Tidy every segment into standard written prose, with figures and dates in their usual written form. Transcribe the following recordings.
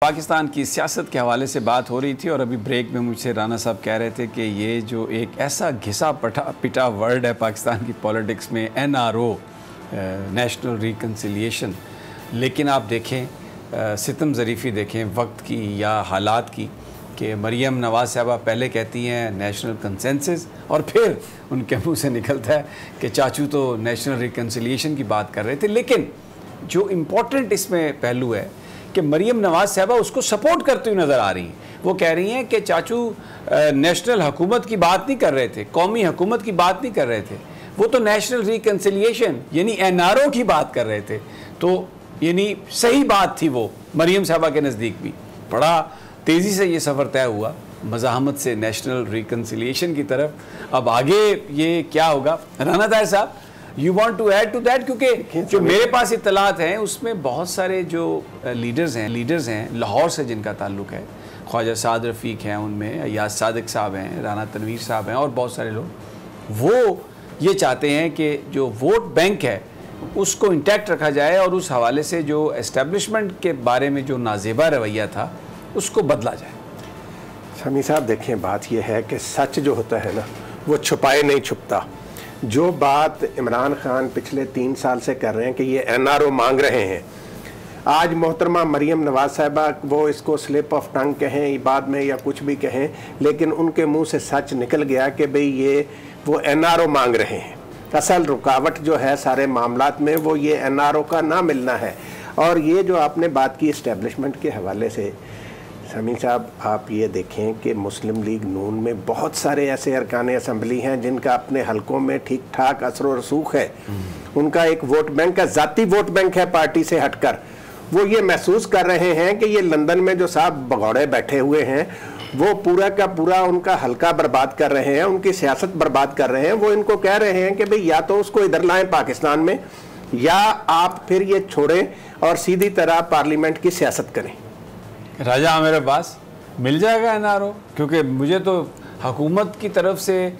पाकिस्तान की सियासत के हवाले से बात हो रही थी और अभी ब्रेक में मुझसे राना साहब कह रहे थे कि ये जो एक ऐसा घिसा पिटा वर्ड है पाकिस्तान की पॉलिटिक्स में, NRO, नेशनल रिकन्सिलिएशन। लेकिन आप देखें, सितम ज़रीफ़ी देखें वक्त की या हालात की, कि मरियम नवाज़ साहबा पहले कहती हैं नेशनल कंसेंसस और फिर उनके मुंह से निकलता है कि चाचू तो नेशनल रिकन्सिलिएशन की बात कर रहे थे। लेकिन जो इम्पोर्टेंट इसमें पहलू है कि मरियम नवाज़ साहबा उसको सपोर्ट करती हुई नज़र आ रही हैं। वो कह रही हैं कि चाचू नेशनल हुकूमत की बात नहीं कर रहे थे, कौमी हुकूमत की बात नहीं कर रहे थे, वो तो नेशनल रिकन्सिलिएशन यानी NRO की बात कर रहे थे। तो यानी सही बात थी वो मरियम साहबा के नज़दीक भी। बड़ा तेज़ी से ये सफ़र तय हुआ मज़ाहमत से नेशनल रिकन्सिलिएशन की तरफ। अब आगे ये क्या होगा? राना ताहिर साहब, you want to add to that? क्योंकि जो मेरे पास इत्तलात हैं उसमें बहुत सारे जो लीडर्स हैं लाहौर से जिनका ताल्लुक़ है, ख्वाजा साद रफ़ीक हैं, उनमें अयाज सादिक साहब हैं, राना तनवीर साहब हैं और बहुत सारे लोग, वो ये चाहते हैं कि जो वोट बैंक है उसको इंटैक्ट रखा जाए और उस हवाले से जो एस्टेब्लिशमेंट के बारे में जो नाज़ेबा रवैया था उसको बदला जाए। शमी साहब देखें, बात यह है कि सच जो होता है ना वो छुपाए नहीं छुपता। जो बात इमरान खान पिछले 3 साल से कर रहे हैं कि ये NRO मांग रहे हैं, आज मोहतरमा मरियम नवाज़ साहबा वो इसको स्लिप ऑफ टंग कहें बाद में या कुछ भी कहें, लेकिन उनके मुंह से सच निकल गया कि भाई ये वो NRO मांग रहे हैं। असल रुकावट जो है सारे मामलात में वो ये NRO का ना मिलना है। और ये जो आपने बात की इस्टेब्लिशमेंट के हवाले से, समी साहब आप ये देखें कि मुस्लिम लीग नून में बहुत सारे ऐसे अरकान असम्बली हैं जिनका अपने हलकों में ठीक ठाक असर व रसूख है। उनका एक वोट बैंक है, ज़ाती वोट बैंक है पार्टी से हटकर। वो ये महसूस कर रहे हैं कि ये लंदन में जो साहब भगौड़े बैठे हुए हैं वो पूरा का पूरा उनका हलका बर्बाद कर रहे हैं, उनकी सियासत बर्बाद कर रहे हैं। वो इनको कह रहे हैं कि भाई या तो उसको इधर लाएं पाकिस्तान में, या आप फिर ये छोड़ें और सीधी तरह पार्लियामेंट की सियासत करें। राजा आमिर अब्बास, मिल जाएगा NRO? क्योंकि मुझे तो हुकूमत की तरफ से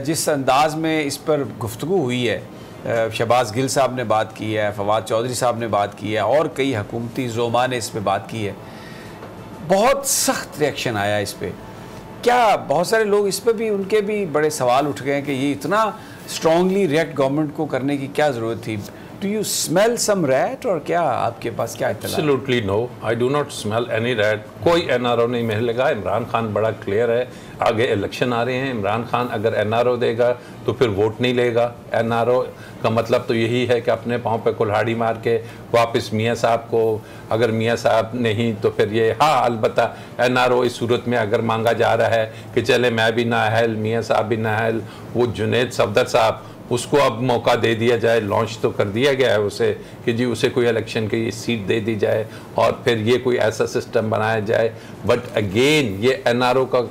जिस अंदाज में इस पर गुफ्तगू हुई है, शहबाज गिल साहब ने बात की है, फवाद चौधरी साहब ने बात की है और कई हुकूमती ज़ोमा ने इस पर बात की है, बहुत सख्त रिएक्शन आया इस पर। क्या बहुत सारे लोग इस पर भी, उनके भी बड़े सवाल उठ गए हैं कि ये इतना स्ट्रांगली रिएक्ट गवर्नमेंट को करने की क्या ज़रूरत थी? Do you smell some rat? और क्या आपके पास क्या इत्तला? Absolutely no, I do not smell any rat. कोई NRO नहीं मिलेगा। इमरान खान बड़ा क्लियर है, आगे इलेक्शन आ रहे हैं। इमरान खान अगर NRO देगा तो फिर वोट नहीं लेगा। NRO का मतलब तो यही है कि अपने पाँव पे कुल्हाड़ी मार के वापस मियाँ साहब को, अगर मियाँ साहब नहीं तो फिर ये, हाँ अलबत्ता NRO इस सूरत में अगर मांगा जा रहा है कि चले मैं भी नाअहल, मियाँ साहब भी नाअहल, वो जुनैद सफदर साहब, उसको अब मौका दे दिया जाए। लॉन्च तो कर दिया गया है उसे कि जी उसे कोई इलेक्शन की सीट दे दी जाए और फिर ये कोई ऐसा सिस्टम बनाया जाए। बट अगेन ये NRO का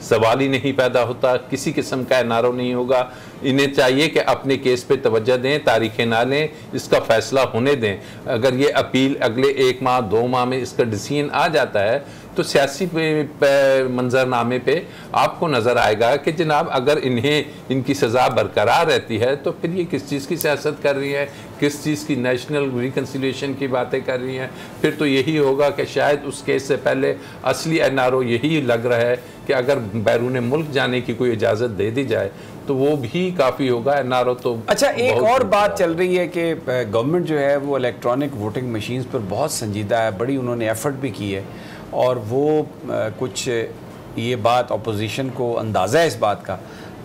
सवाल ही नहीं पैदा होता, किसी किस्म का NRO नहीं होगा। इन्हें चाहिए कि अपने केस पे तवज्जो दें, तारीखें ना लें, इसका फ़ैसला होने दें। अगर ये अपील अगले 1 माह 2 माह में इसका डिसीजन आ जाता है तो सियासी मंजरनामे पे आपको नज़र आएगा कि जनाब अगर इन्हें इनकी सज़ा बरकरार रहती है तो फिर ये किस चीज़ की सियासत कर रही है, किस चीज़ की नेशनल रिकन्सिलिएशन की बातें कर रही हैं। फिर तो यही होगा कि शायद उस केस से पहले असली NRO यही लग रहा है कि अगर बैरून मुल्क जाने की कोई इजाज़त दे दी जाए तो वो भी काफ़ी होगा। NRO तो अच्छा, एक और बात चल रही है कि गवर्नमेंट जो है वो इलेक्ट्रॉनिक वोटिंग मशीन्स पर बहुत संजीदा है, बड़ी उन्होंने एफर्ट भी की है और वो कुछ ये बात अपोजिशन को अंदाज़ा है इस बात का,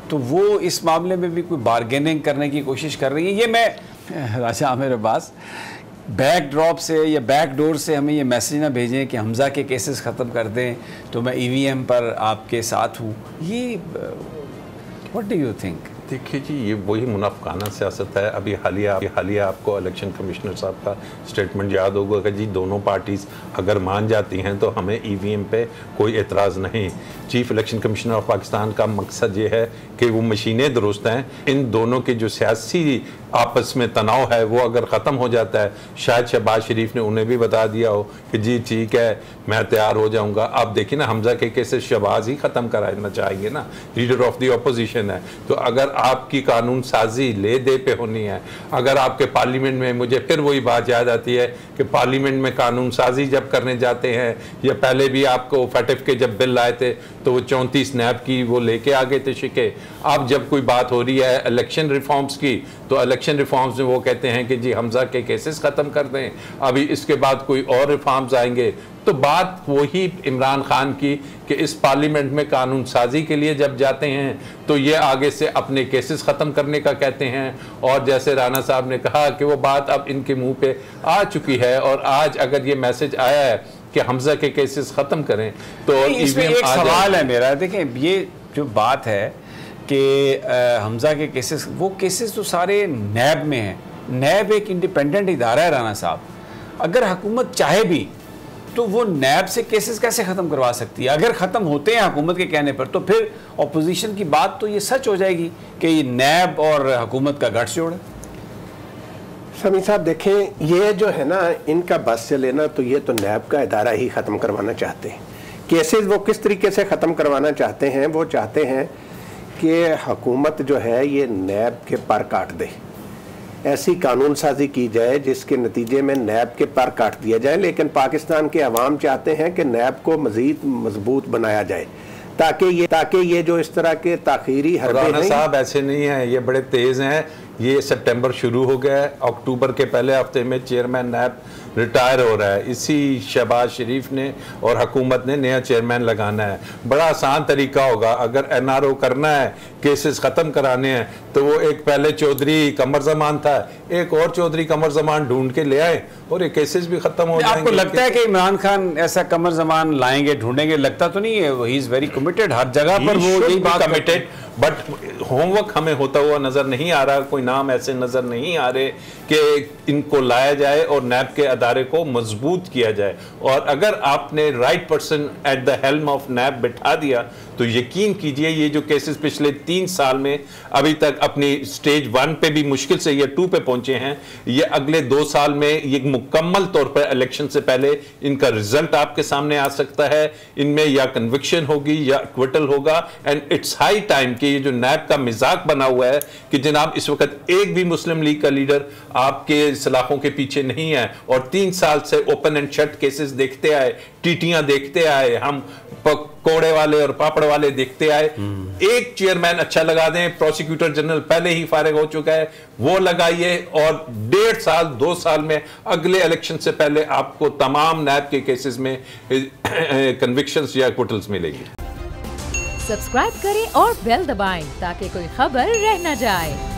तो वो इस मामले में भी कोई बारगेनिंग करने की कोशिश कर रही है। ये मैं राजा आमिर अब्बास बैक ड्रॉप से या बैक डोर से हमें ये मैसेज ना भेजें कि हमज़ा के केसेस ख़त्म कर दें तो मैं EVM पर आपके साथ हूँ। ये व्हाट डू यू थिंक? देखिए जी, ये वही मुनाफिकाना सियासत है। अभी हालिया आपको इलेक्शन कमिश्नर साहब का स्टेटमेंट याद होगा कि जी दोनों पार्टीज़ अगर मान जाती हैं तो हमें EVM पे कोई एतराज़ नहीं। Chief election commissioner of Pakistan का मकसद ये है कि वो मशीनें दुरुस्त हैं, इन दोनों के जो सियासी आपस में तनाव है वो अगर ख़त्म हो जाता है, शायद शहबाज शरीफ ने उन्हें भी बता दिया हो कि जी ठीक है मैं तैयार हो जाऊंगा। आप देखिए ना, हमजा के केसेस शहबाज ही ख़त्म कराना चाहेंगे ना, लीडर ऑफ द अपोजिशन है। तो अगर आपकी कानून साजी ले दे पे होनी है, अगर आपके पार्लियामेंट में, मुझे फिर वही बात याद आती है कि पार्लियामेंट में कानून साजी जब करने जाते हैं, या पहले भी आपको फैटिफ के जब बिल आए थे तो वो 34 नैब की वो लेके आ गए थे शिके। अब जब कोई बात हो रही है इलेक्शन रिफॉर्म्स की, तो इलेक्शन रिफॉर्म्स में वो कहते हैं कि जी हमजा के केसेस ख़त्म कर दें, अभी इसके बाद कोई और रिफॉर्म्स आएंगे। तो बात वही इमरान खान की कि इस पार्लियामेंट में कानून साजी के लिए जब जाते हैं तो ये आगे से अपने केसेस ख़त्म करने का कहते हैं। और जैसे राना साहब ने कहा कि वो बात अब इनके मुंह पे आ चुकी है, और आज अगर ये मैसेज आया है कि हमजा के केसेस ख़त्म करें तो इसमें एक सवाल है मेरा। देखें, ये जो बात है कि हमजा के केसेस, वो केसेस तो सारे नैब में हैं। नैब एक इंडिपेंडेंट इदारा है राना साहब, अगर हुकूमत चाहे भी तो वो नैब से केसेस कैसे ख़त्म करवा सकती है? अगर ख़त्म होते हैं हुकूमत के कहने पर तो फिर अपोजिशन की बात तो ये सच हो जाएगी कि ये नैब और हुकूमत का गठजोड़ है। समी साहब देखें, ये जो है ना इनका बस से लेना, तो ये तो नैब का इदारा ही ख़त्म करवाना चाहते हैं। केसेस वो किस तरीके से ख़त्म करवाना चाहते हैं? वो चाहते हैं कि हुकूमत जो है ये नैब के पर काट दे, ऐसी कानून साजी की जाए जिसके नतीजे में नैब के पर काट दिया जाए। लेकिन पाकिस्तान के अवाम चाहते हैं कि नैब को मज़ीद मजबूत बनाया जाए ताकि ये जो इस तरह के ताखीरी राना साहब ऐसे नहीं है, ये बड़े तेज़ हैं। ये सितंबर शुरू हो गया है, अक्टूबर के पहले हफ्ते में चेयरमैन नैब रिटायर हो रहा है। इसी शहबाज शरीफ ने और हुकूमत ने नया चेयरमैन लगाना है। बड़ा आसान तरीका होगा, अगर एनआरओ करना है, केसेस ख़त्म कराने हैं, तो वो एक पहले चौधरी कमर जमान था, एक और चौधरी कमर जमान ढूंढ के ले आए और ये केसेस भी ख़त्म हो जाएंगे। आपको लगता है कि इमरान खान ऐसा कमर जमान लाएंगे, ढूंढेंगे? लगता तो नहीं है, ही इज़ वेरी कमिटेड, हर जगह पर वो यही बात कमिटेड, बट होमवर्क हमें होता हुआ नज़र नहीं आ रहा। कोई नाम ऐसे नज़र नहीं आ रहे कि इनको लाया जाए और नैब के अदारे को मजबूत किया जाए। और अगर आपने right person at the helm of NAB बिठा दिया तो यकीन कीजिए ये जो केसेस पिछले 3 साल में अभी तक अपनी स्टेज 1 पे भी मुश्किल से ये 2 पे पहुंचे हैं, ये अगले 2 साल में ये मुकम्मल तौर पर इलेक्शन से पहले इनका रिजल्ट आपके सामने आ सकता है। इनमें या कन्विक्शन होगी या क्विटल होगा। एंड इट्स हाई टाइम कि ये जो नैब का मिजाक बना हुआ है कि जनाब इस वक्त एक भी मुस्लिम लीग का लीडर आपके सलाखों के पीछे नहीं है, और 3 साल से ओपन एंड शट केसेस देखते आए, टीटियां देखते आए, हम पकोड़े वाले और पापड़ वाले देखते आए। एक चेयरमैन अच्छा लगा दें, प्रोसिक्यूटर जनरल पहले ही फारिग हो चुका है, वो लगाइए, और 1.5 साल 2 साल में अगले इलेक्शन से पहले आपको तमाम नैब के केसेस में कन्विक्शंस या एक्विटल्स मिलेंगे। सब्सक्राइब करें और बेल दबाएं ताकि कोई खबर रह न जाए।